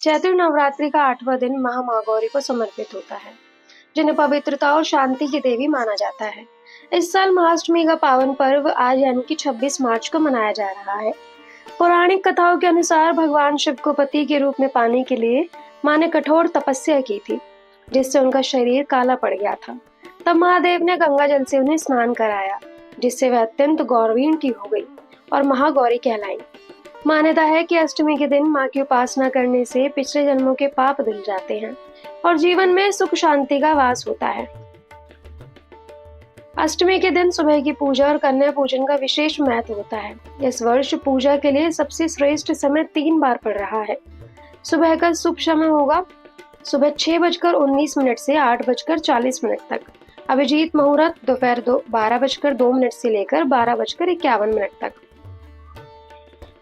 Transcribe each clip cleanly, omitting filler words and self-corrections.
चैत्र नवरात्रि का 8वां दिन महागौरी को समर्पित होता है, जिन्हें पवित्रता और शांति की देवी माना जाता है। इस साल महाअष्टमी का पावन पर्व आज यानी कि 26 मार्च को मनाया जा रहा है। पौराणिक कथाओं के अनुसार भगवान शिव को पति के रूप में पाने के लिए मां ने कठोर तपस्या की थी, जिससे उनका शरीर काला पड़ गया था। तब महादेव ने गंगा जल से उन्हें स्नान कराया, जिससे वह अत्यंत गौरवीण की हो गई और महागौरी कहलाई। मान्यता है कि अष्टमी के दिन मां की उपासना करने से पिछले जन्मों के पाप धुल जाते हैं और जीवन में सुख शांति का वास होता है। अष्टमी के दिन सुबह की पूजा और कन्या पूजन का विशेष महत्व होता है। इस वर्ष पूजा के लिए सबसे श्रेष्ठ समय 3 बार पड़ रहा है। सुबह का शुभ समय होगा सुबह 6:19 से 8:40 तक। अभिजीत मुहूर्त दोपहर 12:02 से लेकर 12:51 तक।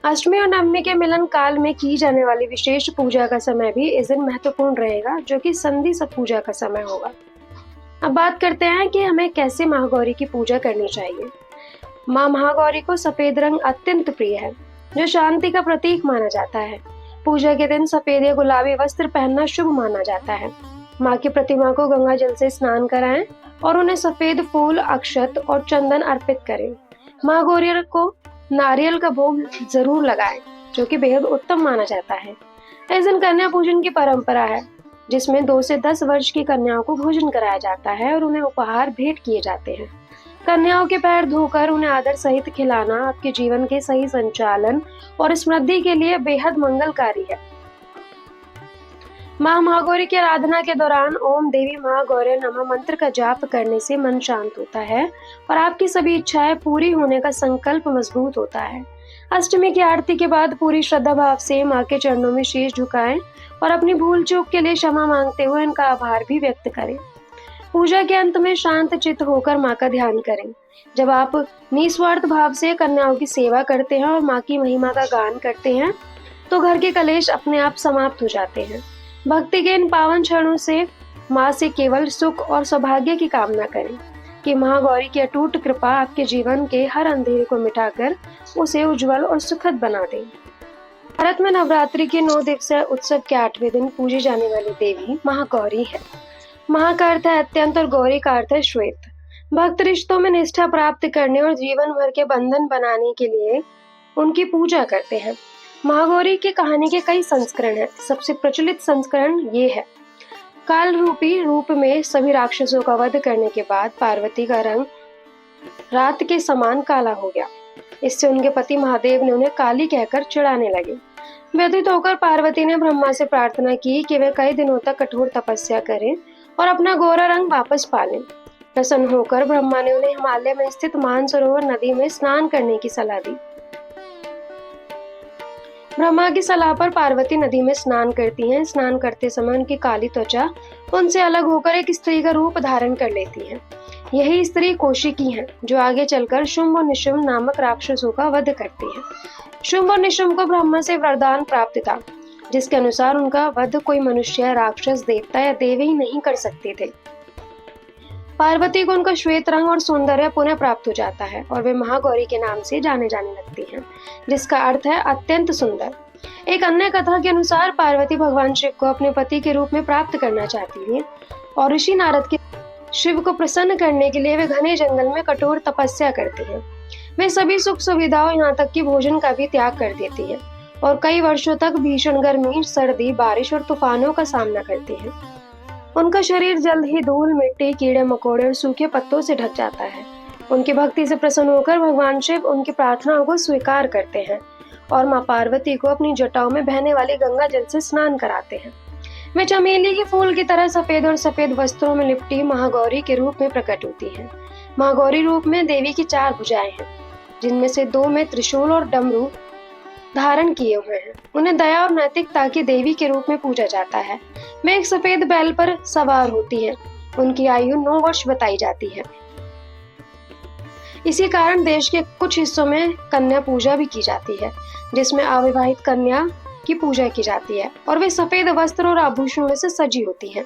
अष्टमी और नवमी के मिलन काल में की जाने वाली विशेष पूजा का समय भी इस दिन महत्वपूर्ण रहेगा, जो कि संधि पूजा का समय होगा। अब बात करते हैं कि हमें कैसे महागौरी की पूजा करनी चाहिए। मां महागौरी को सफेद रंग अत्यंत प्रिय है, जो शांति का प्रतीक माना जाता है। पूजा के दिन सफेद या गुलाबी वस्त्र पहनना शुभ माना जाता है। मां की प्रतिमा को गंगा जल से स्नान कराएं और उन्हें सफेद फूल, अक्षत और चंदन अर्पित करें। महागौरी को नारियल का भोग जरूर लगाएं, जो कि बेहद उत्तम माना जाता है। इस दिन कन्या पूजन की परंपरा है, जिसमें 2 से 10 वर्ष की कन्याओं को भोजन कराया जाता है और उन्हें उपहार भेंट किए जाते हैं। कन्याओं के पैर धोकर उन्हें आदर सहित खिलाना आपके जीवन के सही संचालन और समृद्धि के लिए बेहद मंगलकारी है। मां महागौरी की आराधना के दौरान ओम देवी महागौरी नमः मंत्र का जाप करने से मन शांत होता है और आपकी सभी इच्छाएं पूरी होने का संकल्प मजबूत होता है। अष्टमी की आरती के बाद पूरी श्रद्धा भाव से मां के चरणों में शीश झुकाएं और अपनी भूल चूक के लिए क्षमा मांगते हुए उनका आभार भी व्यक्त करें। पूजा के अंत में शांत चित्त होकर मां का ध्यान करें। जब आप निस्वार्थ भाव से कन्याओं की सेवा करते हैं और मां की महिमा का गान करते हैं, तो घर के कलेश अपने आप समाप्त हो जाते हैं। भक्ति के इन पावन क्षणों से मां से केवल सुख और सौभाग्य की कामना करें कि महागौरी की अटूट कृपा आपके जीवन के हर अंधेरे को मिटाकर उसे उज्जवल और सुखद बना दे। भारत में नवरात्रि के 9 दिवसीय उत्सव के 8वें दिन पूजी जाने वाली देवी महागौरी है। महा का अर्थ है अत्यंत और गौरी का अर्थ है श्वेत। भक्त रिश्तों में निष्ठा प्राप्त करने और जीवन भर के बंधन बनाने के लिए उनकी पूजा करते हैं। महागौरी की कहानी के कई संस्करण हैं। सबसे प्रचलित संस्करण ये है। काल रूपी रूप में सभी राक्षसों का वध करने के बाद पार्वती का रंग रात के समान काला हो गया। इससे उनके पति महादेव ने उन्हें काली कहकर चिढ़ाने लगे। व्यथित होकर पार्वती ने ब्रह्मा से प्रार्थना की कि वे कई दिनों तक कठोर तपस्या करें और अपना गोरा रंग वापस पा लें। प्रसन्न होकर ब्रह्मा ने उन्हें हिमालय में स्थित मानसरोवर नदी में स्नान करने की सलाह दी। ब्रह्मा की सलाह पर पार्वती नदी में स्नान करती हैं। स्नान करते समय उनकी काली त्वचा उनसे अलग होकर एक स्त्री का रूप धारण कर लेती है। यही स्त्री कौशिकी है, जो आगे चलकर शुंभ और निशुंभ नामक राक्षसों का वध करती है। शुंभ और निशुंभ को ब्रह्मा से वरदान प्राप्त था, जिसके अनुसार उनका वध कोई मनुष्य, राक्षस, देवता या देवी नहीं कर सकते थे। पार्वती को उनका श्वेत रंग और सौंदर्य पुनः प्राप्त हो जाता है और वे महागौरी के नाम से जाने लगती हैं, जिसका अर्थ है अत्यंत सुंदर। एक अन्य कथा के अनुसार पार्वती भगवान शिव को अपने पति के रूप में प्राप्त करना चाहती हैं और ऋषि नारद के शिव को प्रसन्न करने के लिए वे घने जंगल में कठोर तपस्या करते हैं। वे सभी सुख सुविधाओं, यहाँ तक कि भोजन का भी त्याग कर देती है और कई वर्षों तक भीषण गर्मी, सर्दी, बारिश और तूफानों का सामना करती है। उनका शरीर जल्द ही धूल, मिट्टी, कीड़े मकोड़े और सूखे पत्तों से ढक जाता है। उनकी भक्ति से प्रसन्न होकर भगवान शिव उनकी प्रार्थनाओं को स्वीकार करते हैं और मां पार्वती को अपनी जटाओं में बहने वाली गंगा जल से स्नान कराते हैं। वे चमेली के फूल की तरह सफेद और सफेद वस्त्रों में लिपटी महागौरी के रूप में प्रकट होती हैं। महागौरी रूप में देवी की 4 भुजाएं हैं, जिनमें से 2 में त्रिशूल और डमरू धारण किए हुए हैं। उन्हें दया और नैतिकता की देवी के रूप में पूजा जाता है। वे एक सफेद बैल पर सवार होती हैं। उनकी आयु 9 वर्ष बताई जाती है। इसी कारण देश के कुछ हिस्सों में कन्या पूजा भी की जाती है, जिसमें अविवाहित कन्या की पूजा की जाती है और वे सफेद वस्त्र और आभूषणों से सजी होती हैं।